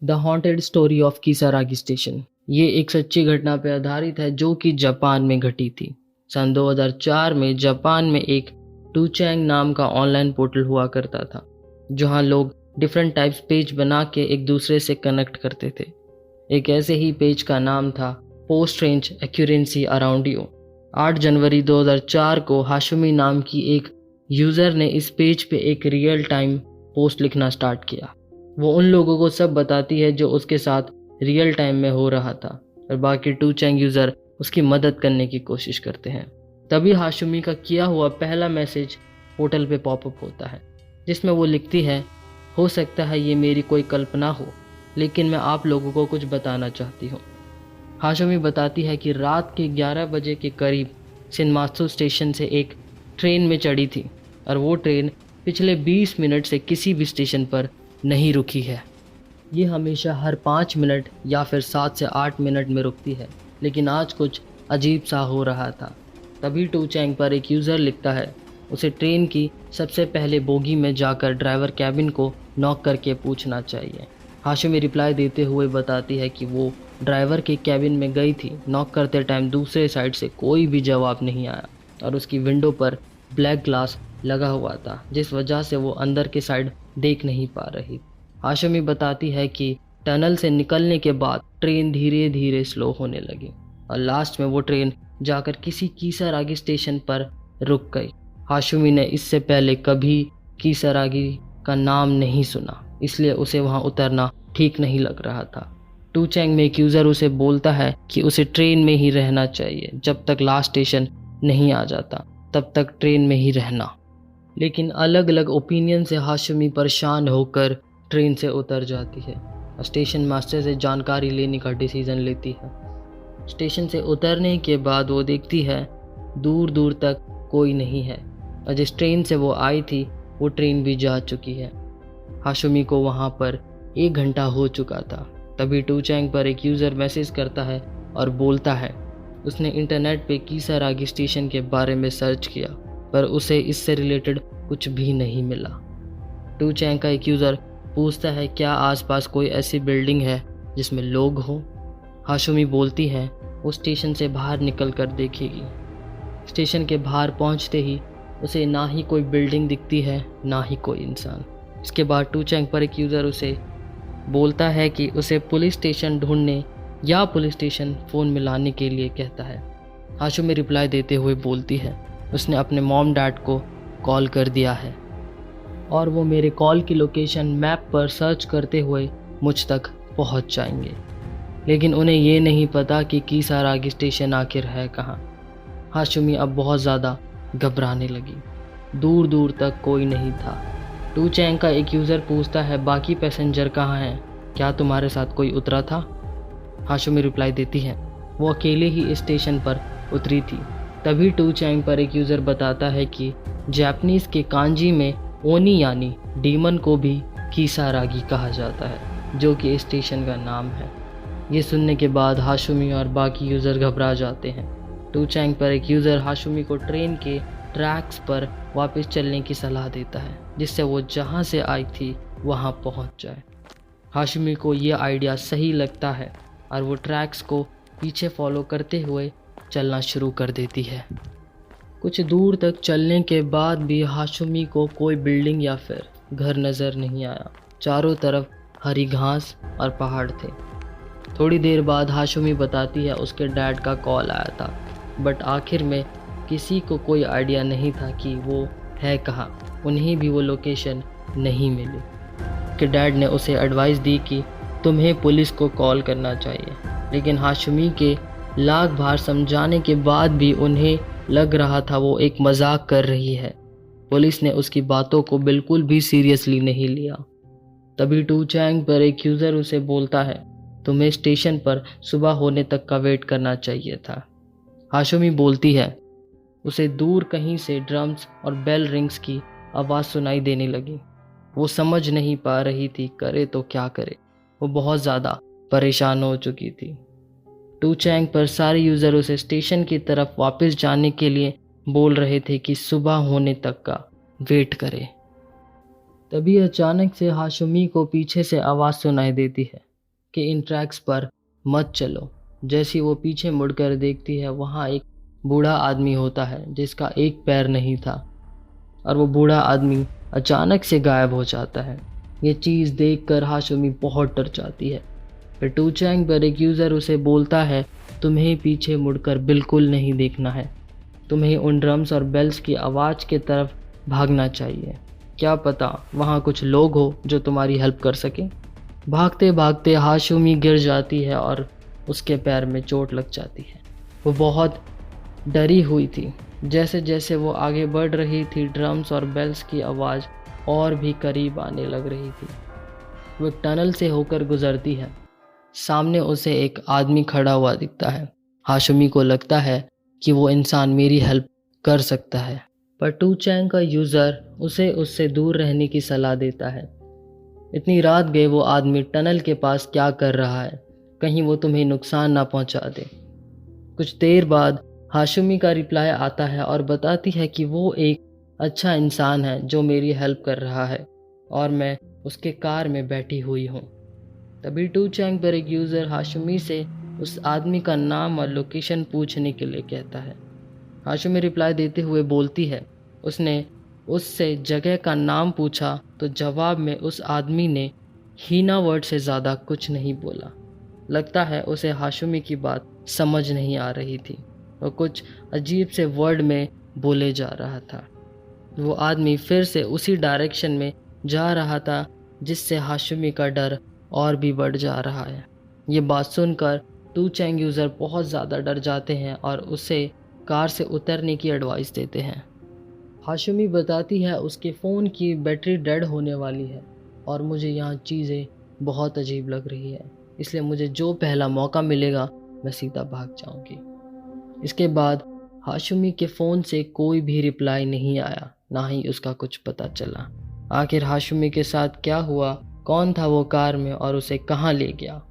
The haunted story of Kisaragi station. ये एक सच्ची घटना पर आधारित है जो कि जापान में घटी थी। सन 2004 में जापान में एक टूचैंग नाम का ऑनलाइन पोर्टल हुआ करता था जहां लोग डिफरेंट टाइप्स पेज बना के एक दूसरे से कनेक्ट करते थे। एक ऐसे ही पेज का नाम था post range accuracy around you. 8 जनवरी 2004 को हाशुमी नाम की एक यूज़र ने इस पेज पे एक रियल टाइम पोस्ट लिखना स्टार्ट किया। वो उन लोगों को सब बताती है जो उसके साथ रियल टाइम में हो रहा था और बाकी टूचैंग यूज़र उसकी मदद करने की कोशिश करते हैं। तभी हाशुमी का किया हुआ पहला मैसेज पोर्टल पे पॉपअप होता है जिसमें वो लिखती है, हो सकता है ये मेरी कोई कल्पना हो लेकिन मैं आप लोगों को कुछ बताना चाहती हूँ। हाशुमी बताती है कि रात के 11 बजे के करीब शिनमात्सु स्टेशन से एक ट्रेन में चढ़ी थी और वो ट्रेन पिछले 20 मिनट से किसी भी स्टेशन पर नहीं रुकी है। ये हमेशा हर 5 मिनट या फिर 7 से 8 मिनट में रुकती है, लेकिन आज कुछ अजीब सा हो रहा था। तभी टूचैंग पर एक यूज़र लिखता है उसे ट्रेन की सबसे पहले बोगी में जाकर ड्राइवर कैबिन को नॉक करके पूछना चाहिए। हाशुमी रिप्लाई देते हुए बताती है कि वो ड्राइवर के कैबिन में गई थी। नॉक करते टाइम दूसरे साइड से कोई भी जवाब नहीं आया और उसकी विंडो पर ब्लैक ग्लास लगा हुआ था जिस वजह से वो अंदर के साइड देख नहीं पा रही। हाशुमी बताती है कि टनल से निकलने के बाद ट्रेन धीरे धीरे स्लो होने लगी और लास्ट में वो ट्रेन जाकर किसी कीसारागी स्टेशन पर रुक गई। हाशुमी ने इससे पहले कभी कीसारागी का नाम नहीं सुना, इसलिए उसे वहां उतरना ठीक नहीं लग रहा था। टूचैंग में एक यूज़र उसे बोलता है कि उसे ट्रेन में ही रहना चाहिए, जब तक लास्ट स्टेशन नहीं आ जाता तब तक ट्रेन में ही रहना। लेकिन अलग अलग ओपिनियन से हाशुमी परेशान होकर ट्रेन से उतर जाती है और स्टेशन मास्टर से जानकारी लेने का डिसीज़न लेती है। स्टेशन से उतरने के बाद वो देखती है दूर दूर तक कोई नहीं है और जिस ट्रेन से वो आई थी वो ट्रेन भी जा चुकी है। हाशुमी को वहाँ पर 1 घंटा हो चुका था। तभी टूचैंग पर एक यूज़र मैसेज करता है और बोलता है उसने इंटरनेट पे कीसारागी स्टेशन के बारे में सर्च किया पर उसे इससे रिलेटेड कुछ भी नहीं मिला। टूचैंग का एक यूज़र पूछता है क्या आसपास कोई ऐसी बिल्डिंग है जिसमें लोग हों। हाशुमी बोलती है वो स्टेशन से बाहर निकल कर देखेगी। स्टेशन के बाहर पहुंचते ही उसे ना ही कोई बिल्डिंग दिखती है ना ही कोई इंसान। इसके बाद टूचैंग पर एक यूज़र उसे बोलता है कि उसे पुलिस स्टेशन ढूंढने या पुलिस स्टेशन फ़ोन मिलाने के लिए कहता है। हाशुमी रिप्लाई देते हुए बोलती है उसने अपने मॉम डैड को कॉल कर दिया है और वो मेरे कॉल की लोकेशन मैप पर सर्च करते हुए मुझ तक पहुंच जाएंगे, लेकिन उन्हें ये नहीं पता कि कीसारागी स्टेशन आखिर है कहाँ। हाशुमी अब बहुत ज़्यादा घबराने लगी। दूर दूर तक कोई नहीं था। टूचैंग का एक यूज़र पूछता है बाकी पैसेंजर कहाँ हैं, क्या तुम्हारे साथ कोई उतरा था। हाशुमी रिप्लाई देती है वो अकेले ही इस स्टेशन पर उतरी थी। तभी टूचैंग पर एक यूज़र बताता है कि जापानीज़ के कांजी में ओनी यानी डीमन को भी कीसारागी कहा जाता है जो कि इस स्टेशन का नाम है। ये सुनने के बाद हाशुमी और बाकी यूज़र घबरा जाते हैं। टूचैंग पर एक यूज़र हाशुमी को ट्रेन के ट्रैक्स पर वापस चलने की सलाह देता है जिससे वो जहाँ से आई थी वहाँ पहुँच जाए। हाशुमी को ये आइडिया सही लगता है और वो ट्रैक्स को पीछे फॉलो करते हुए चलना शुरू कर देती है। कुछ दूर तक चलने के बाद भी हाशुमी को कोई बिल्डिंग या फिर घर नज़र नहीं आया। चारों तरफ हरी घास और पहाड़ थे। थोड़ी देर बाद हाशुमी बताती है उसके डैड का कॉल आया था, बट आखिर में किसी को कोई आइडिया नहीं था कि वो है कहाँ। उन्हें भी वो लोकेशन नहीं मिली। कि डैड ने उसे एडवाइस दी कि तुम्हें पुलिस को कॉल करना चाहिए, लेकिन हाशुमी के लाख बार समझाने के बाद भी उन्हें लग रहा था वो एक मजाक कर रही है। पुलिस ने उसकी बातों को बिल्कुल भी सीरियसली नहीं लिया। तभी टूचैंग पर एक यूज़र उसे बोलता है तुम्हें स्टेशन पर सुबह होने तक का वेट करना चाहिए था। हाशुमी बोलती है उसे दूर कहीं से ड्रम्स और बेल रिंग्स की आवाज़ सुनाई देने लगी। वो समझ नहीं पा रही थी करे तो क्या करे। वो बहुत ज़्यादा परेशान हो चुकी थी। टूचैंग पर सारे यूज़र उसे स्टेशन की तरफ वापस जाने के लिए बोल रहे थे कि सुबह होने तक का वेट करे। तभी अचानक से हाशुमी को पीछे से आवाज़ सुनाई देती है कि इन ट्रैक्स पर मत चलो। जैसी वो पीछे मुड़कर देखती है, वहाँ एक बूढ़ा आदमी होता है जिसका एक पैर नहीं था, और वो बूढ़ा आदमी अचानक से गायब हो जाता है। ये चीज़ देखकर हाशमी बहुत डर जाती है। फिर टू चैंग पर एक यूज़र उसे बोलता है, तुम्हें पीछे मुड़कर बिल्कुल नहीं देखना है, तुम्हें उन ड्रम्स और बेल्स की आवाज़ की तरफ भागना चाहिए। क्या पता वहाँ कुछ लोग हो जो तुम्हारी हेल्प कर सकें। भागते भागते हाशमी गिर जाती है और उसके पैर में चोट लग जाती है। वो बहुत डरी हुई थी। जैसे जैसे वो आगे बढ़ रही थी, ड्रम्स और बेल्स की आवाज़ और भी करीब आने लग रही थी। वो एक टनल से होकर गुजरती है। सामने उसे एक आदमी खड़ा हुआ दिखता है। हाशमी को लगता है कि वो इंसान मेरी हेल्प कर सकता है, पर टू चैंग का यूज़र उसे उससे दूर रहने की सलाह देता है। इतनी रात गए वो आदमी टनल के पास क्या कर रहा है, कहीं वो तुम्हें नुकसान ना पहुंचा दे। कुछ देर बाद हाशमी का रिप्लाई आता है और बताती है कि वो एक अच्छा इंसान है जो मेरी हेल्प कर रहा है और मैं उसके कार में बैठी हुई हूँ। तभी टू चैंग पर एक यूज़र हाशमी से उस आदमी का नाम और लोकेशन पूछने के लिए कहता है। हाशमी रिप्लाई देते हुए बोलती है, उसने उससे जगह का नाम पूछा तो जवाब में उस आदमी ने हीना वर्ड से ज़्यादा कुछ नहीं बोला। लगता है उसे हाशमी की बात समझ नहीं आ रही थी। वो कुछ अजीब से वर्ड में बोले जा रहा था। वो आदमी फिर से उसी डायरेक्शन में जा रहा था, जिससे हाशमी का डर और भी बढ़ जा रहा है। ये बात सुनकर टू चैंग यूज़र बहुत ज़्यादा डर जाते हैं और उसे कार से उतरने की एडवाइस देते हैं। हाशमी बताती है उसके फ़ोन की बैटरी डेड होने वाली है और मुझे यहाँ चीज़ें बहुत अजीब लग रही है, इसलिए मुझे जो पहला मौका मिलेगा मैं सीधा भाग जाऊंगी। इसके बाद हाशमी के फ़ोन से कोई भी रिप्लाई नहीं आया, ना ही उसका कुछ पता चला। आखिर हाशमी के साथ क्या हुआ, कौन था वो कार में और उसे कहाँ ले गया।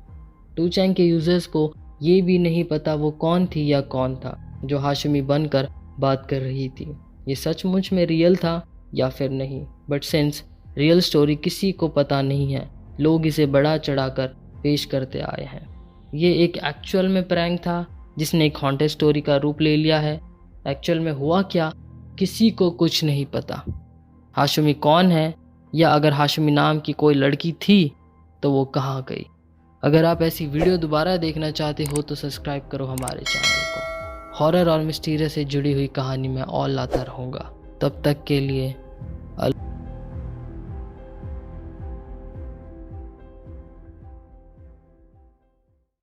टू चैंग के यूज़र्स को ये भी नहीं पता वो कौन थी या कौन था जो हाशमी बनकर बात कर रही थी। ये सचमुच में रियल था या फिर नहीं। बट सिंस रियल स्टोरी किसी को पता नहीं है, लोग इसे बढ़ा चढ़ाकर पेश करते आए हैं। ये एक एक्चुअल में प्रैंक था जिसने एक हॉन्टेड स्टोरी का रूप ले लिया है। एक्चुअल में हुआ क्या, किसी को कुछ नहीं पता। हाशमी कौन है, या अगर हाशमी नाम की कोई लड़की थी तो वो कहाँ गई। अगर आप ऐसी वीडियो दोबारा देखना चाहते हो तो सब्सक्राइब करो हमारे चैनल को। हॉरर और मिस्टीरियस से जुड़ी हुई कहानी मैं और लाता रहूँगा। तब तक के लिए